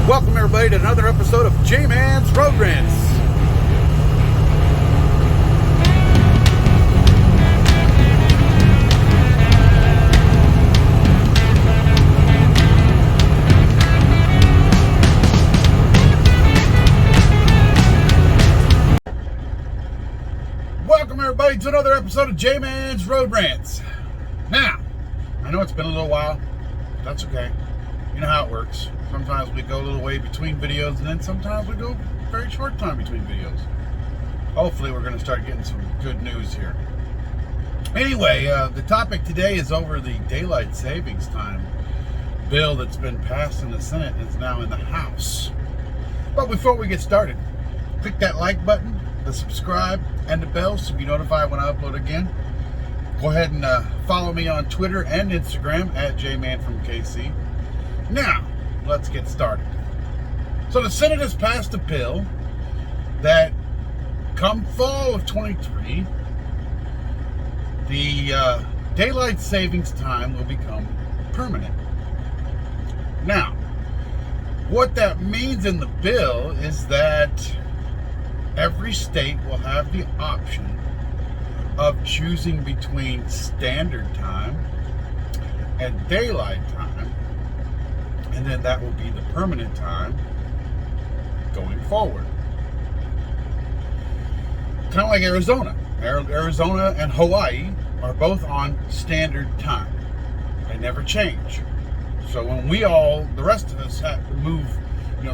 Welcome everybody to another episode of J-Man's Road Rants. Welcome everybody to another episode of J-Man's Road Rants. Now, I know it's been a little while, but that's okay. You know how it works. Sometimes we go a little way between videos, and then sometimes we go very short time between videos. Hopefully we're going to start getting some good news here. Anyway, the topic today is over the daylight savings time bill that's been passed in the Senate and is now in the House. But before we get started, click that like button, the subscribe, and the bell so you be notified when I upload again. Go ahead and follow me on Twitter and Instagram at JManFromKC. Now, let's get started. So the Senate has passed a bill that come fall of 23, the daylight savings time will become permanent. Now, what that means in the bill is that every state will have the option of choosing between standard time and daylight time, and then that will be the permanent time going forward. Kind of like Arizona. Arizona and Hawaii are both on standard time. They never change. So when the rest of us have to move,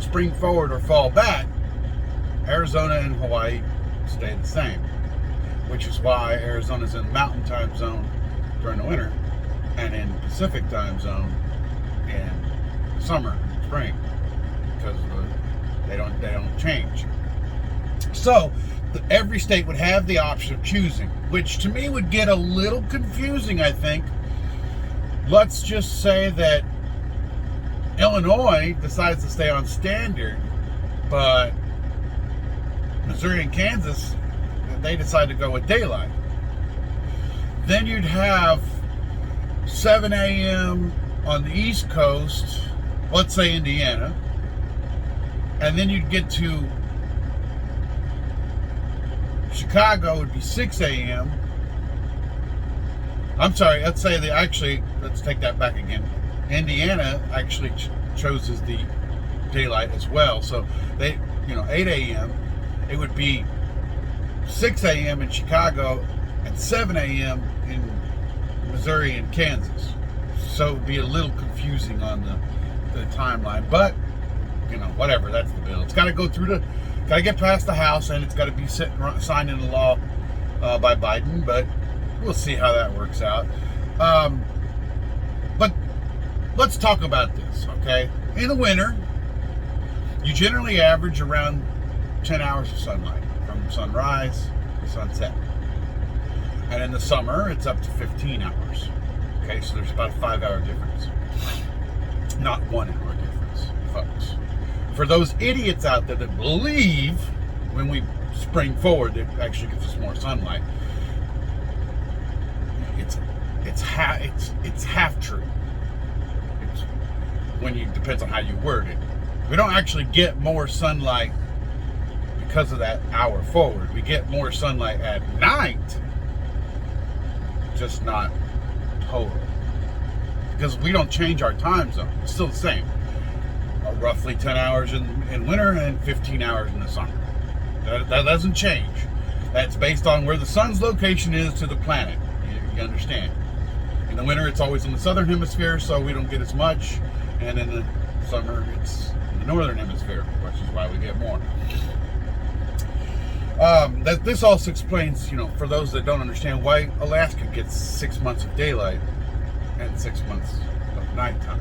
spring forward or fall back, Arizona and Hawaii stay the same, which is why Arizona's in Mountain Time Zone during the winter and in Pacific Time Zone in summer and spring, because they don't change. So every state would have the option of choosing, which to me would get a little confusing, I think. Let's just say that Illinois decides to stay on standard, but Missouri and Kansas, they decide to go with daylight. Then you'd have 7 a.m. on the East Coast, let's say Indiana, and then you'd get to Chicago, would be 6 a.m. I'm sorry, let's take that back again. Indiana actually chooses the daylight as well. So they, 8 a.m., it would be 6 a.m. in Chicago and 7 a.m. in Missouri and Kansas. So it would be a little confusing on the timeline. But, whatever, that's the bill. It's got to go through got to get past the House, and it's got to be signed into law by Biden. But we'll see how that works out. But let's talk about this, okay? In the winter, you generally average around 10 hours of sunlight from sunrise to sunset. And in the summer, it's up to 15 hours. Okay, so there's about a 5-hour difference. Not 1 hour difference, folks. For those idiots out there that believe when we spring forward, it actually gives us more sunlight, it's half true. Depends on how you word it. We don't actually get more sunlight because of that hour forward. We get more sunlight at night, just not total. Because we don't change our time zone. It's still the same. Roughly 10 hours in winter and 15 hours in the summer. That doesn't change. That's based on where the sun's location is to the planet. You understand? In the winter, it's always in the southern hemisphere, so we don't get as much. And in the summer, it's in the northern hemisphere, which is why we get more. This also explains, for those that don't understand, why Alaska gets 6 months of daylight and 6 months of nighttime.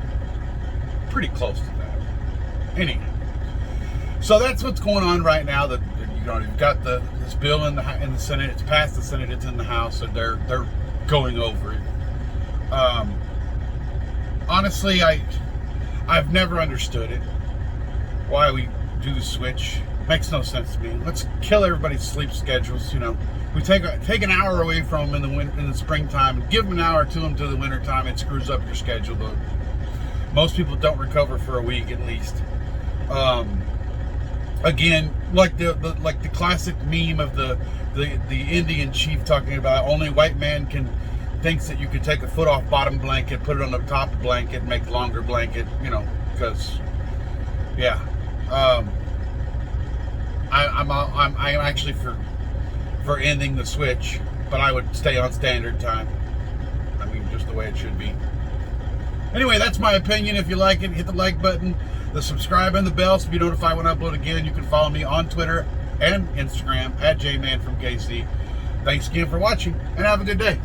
Pretty close to that. Anyhow, so that's what's going on right now. That you've got this bill in the Senate. It's passed the Senate. It's in the House, and they're going over it. Honestly, I've never understood it. Why we do the switch makes no sense to me. Let's kill everybody's sleep schedules. We take an hour away from them in the springtime and give them an hour to them to the wintertime. It screws up your schedule. Most people don't recover for a week at least. Again, like the classic meme of the Indian chief talking about only white man thinks that you can take a foot off bottom blanket, put it on the top blanket, make longer blanket, because yeah. I'm actually for ending the switch, but I would stay on standard time. I mean, just the way it should be. Anyway, that's my opinion. If you like it, hit the like button, the subscribe, and the bell so you be notified when I upload again. You can follow me on Twitter and Instagram at JManFromKC. Thanks again for watching, and have a good day.